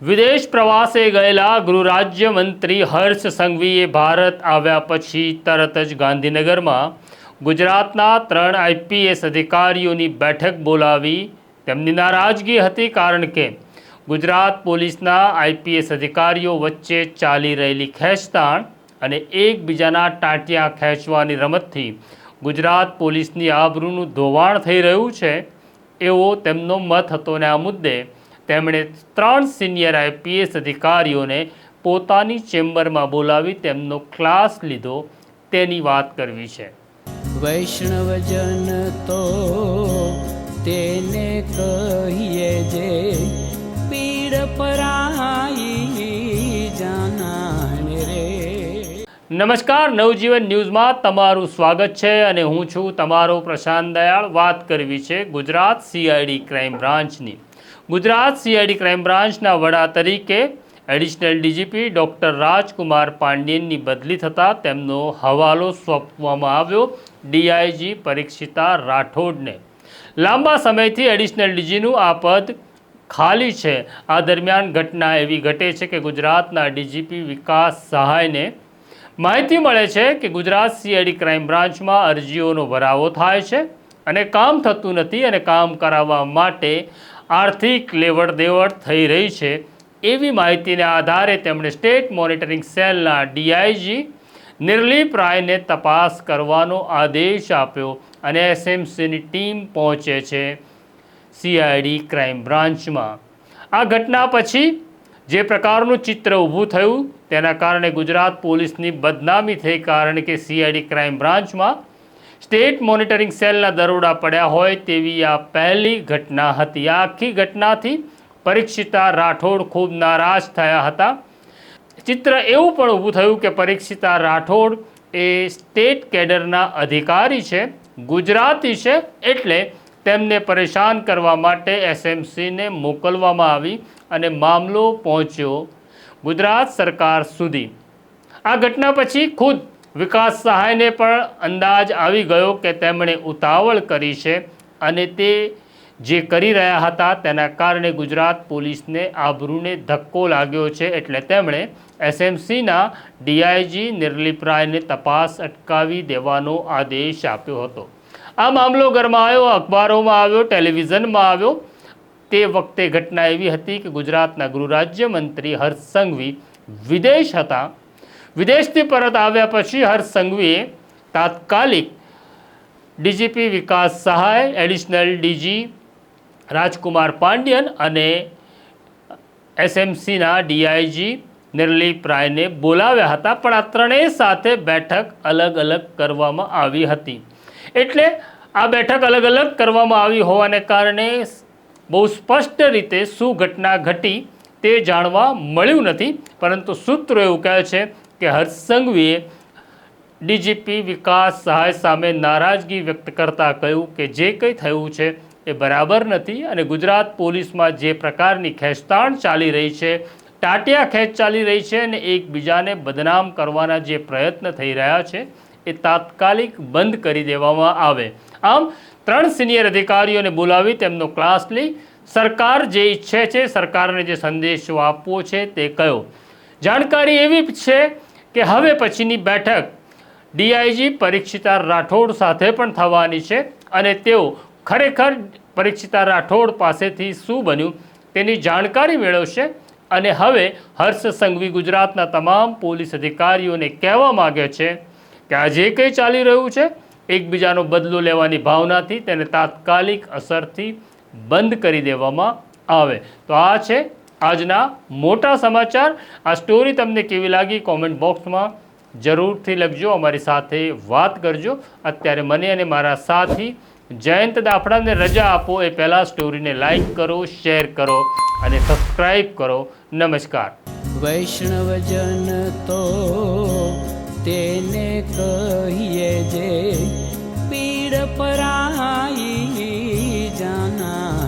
વિદેશ પ્રવાસે ગયેલા ગૃહ રાજ્ય મંત્રી હર્ષ સંઘવીએ ભારત આવ્યા પછી તરત જ ગાંધીનગરમાં ગુજરાતના 3 આઈપીએસ અધિકારીઓની બેઠક બોલાવી તેમની નારાજગી હતી, કારણ કે ગુજરાત પોલીસના આઈપીએસ અધિકારીઓ વચ્ચે ચાલી રહેલી ખેંચતાણ અને એકબીજાના ટાંટિયા ખેંચવાની રમતથી ગુજરાત પોલીસની આબરૂનું ધોવાણ થઈ રહ્યું છે, એવો તેમનો મત હતો. અને આ મુદ્દે તેમણે 3 સિનિયર આઈપીએસ અધિકારીઓને પોતાની ચેમ્બરમાં બોલાવી તેમનો ક્લાસ લીધો તેની વાત કરવી છે. વૈષ્ણવજન તો તેને કહીએ જે પીડ પરાઈ જાનાને રે. નમસ્કાર, નવજીવન ન્યૂઝમાં તમારું સ્વાગત છે અને હું છું તમારો પ્રશાંત દયાળ. વાત કરવી છે ગુજરાત સીઆઈડી ક્રાઇમ બ્રાન્ચની. ગુજરાત સીઆઈડી ક્રાઇમ બ્રાન્ચના વડા તરીકે એડિશનલ ડીજીપી ડૉક્ટર રાજકુમાર પાંડ્યનની બદલી થતાં તેમનો હવાલો સોંપવામાં આવ્યો ડીઆઈજી પરીક્ષિતા રાઠોડને. લાંબા સમયથી એડિશનલ ડીજીનું આ પદ ખાલી છે. આ દરમિયાન ઘટના એવી ઘટે છે કે ગુજરાતના ડીજીપી વિકાસ સહાયને માહિતી મળે છે કે ગુજરાત સીઆઈડી ક્રાઇમ બ્રાન્ચમાં અરજીઓનો ભરાવો થાય છે અને કામ થતું નથી અને કામ કરાવવા માટે આર્થિક લેવડ દેવડ થઈ રહી છે. એવી માહિતીના આધારે તેમણે સ્ટેટ મોનિટરિંગ સેલના ડીઆઈજી નિર્લિપ રાયને તપાસ કરવાનો આદેશ આપ્યો અને એસએમસીની ટીમ પહોંચે છે સીઆઈડી ક્રાઇમ બ્રાન્ચમાં. આ ઘટના પછી જે પ્રકારનું ચિત્ર ઊભું થયું તેના કારણે ગુજરાત પોલીસની બદનામી થઈ, કારણ કે સીઆઈડી ક્રાઇમ બ્રાન્ચમાં સ્ટેટ મોનિટરિંગ સેલના દરોડા પડ્યા હોય તેવી આ પહેલી ઘટના હતી. આ આખી ઘટનાથી પરીક્ષિતા રાઠોડ ખૂબ નારાજ થયા હતા. ચિત્ર એવું પણ ઊભું થયું કે પરીક્ષિતા રાઠોડ એ સ્ટેટ કેડરના અધિકારી છે, ગુજરાતી છે, એટલે તેમને પરેશાન કરવા માટે એસએમસીને મોકલવામાં આવી અને મામલો પહોંચ્યો ગુજરાત સરકાર સુધી. આ ઘટના પછી ખુદ વિકાસ સહાયને પણ અંદાજ આવી ગયો કે તેમણે ઉતાવળ કરી છે અને તે જે કરી રહ્યા હતા તેના કારણે ગુજરાત પોલીસને આબરૂને ધક્કો લાગ્યો છે, એટલે તેમણે એસએમસીના ડીઆઈજી નિર્લિપ રાયને તપાસ અટકાવી દેવાનો આદેશ આપ્યો હતો. આ મામલો ગરમાયો, અખબારોમાં આવ્યો, ટેલિવિઝનમાં આવ્યો. તે વખતે ઘટના એવી હતી કે ગુજરાતના ગૃહ રાજ્યમંત્રી હર્ષ સંઘવી વિદેશ હતા. વિદેશથી પરત આવ્યા પછી હર્ષ સંઘવીએ તાત્કાલિક ડીજીપી વિકાસ સહાય, એડિશનલ ડીજી રાજકુમાર પાંડ્યન અને એસએમસીના ડીઆઈજી નિર્લિપ રાયને બોલાવ્યા હતા, પણ આ ત્રણેય સાથે બેઠક અલગ અલગ કરવામાં આવી હતી. એટલે આ બેઠક અલગ અલગ કરવામાં આવી હોવાને કારણે બહુ સ્પષ્ટ રીતે શું ઘટના ઘટી તે જાણવા મળ્યું નથી, પરંતુ સૂત્રો એવું કહે છે કે હર્ષ સંઘવીએ ડીજીપી વિકાસ સહાય સામે નારાજગી વ્યક્ત કરતાં કહ્યું કે જે કંઈ થયું છે એ બરાબર નથી અને ગુજરાત પોલીસમાં જે પ્રકારની ખેંચતાણ ચાલી રહી છે, ટાંટિયા ખેંચ ચાલી રહી છે અને એકબીજાને બદનામ કરવાના જે પ્રયત્ન થઈ રહ્યા છે એ તાત્કાલિક બંધ કરી દેવામાં આવે. આમ 3 સિનિયર અધિકારીઓને બોલાવી તેમનો ક્લાસ લઈ સરકાર જે ઈચ્છે છે, સરકારને જે સંદેશો આપવો છે તે કયો. જાણકારી એવી છે કે હવે પછીની બેઠક ડીઆઈજી પરીક્ષિતા રાઠોડ સાથે પણ થવાની છે અને તેઓ ખરેખર પરીક્ષિતા રાઠોડ પાસેથી શું બન્યું તેની જાણકારી મેળવશે અને હવે હર્ષ સંઘવી ગુજરાતના તમામ પોલીસ અધિકારીઓને કહેવા માગે છે કે આ જે કંઈ ચાલી રહ્યું છે એકબીજાનો બદલો લેવાની ભાવનાથી તેને તાત્કાલિક અસરથી બંધ કરી દેવામાં આવે. તો આ છે આજના મોટા સમાચાર. આ સ્ટોરી તમને કેવી લાગી કોમેન્ટ બોક્સમાં જરૂરથી લખજો, અમારી સાથે વાત કરજો. અત્યારે મને અને મારા સાથી જયંત દાફડાને રજા આપો એ પહેલાં સ્ટોરીને લાઈક કરો, શેર કરો અને સબસ્ક્રાઈબ કરો. નમસ્કાર. વૈષ્ણવજન તો તેને કહીએ જે પીડ પરાઈ જાના.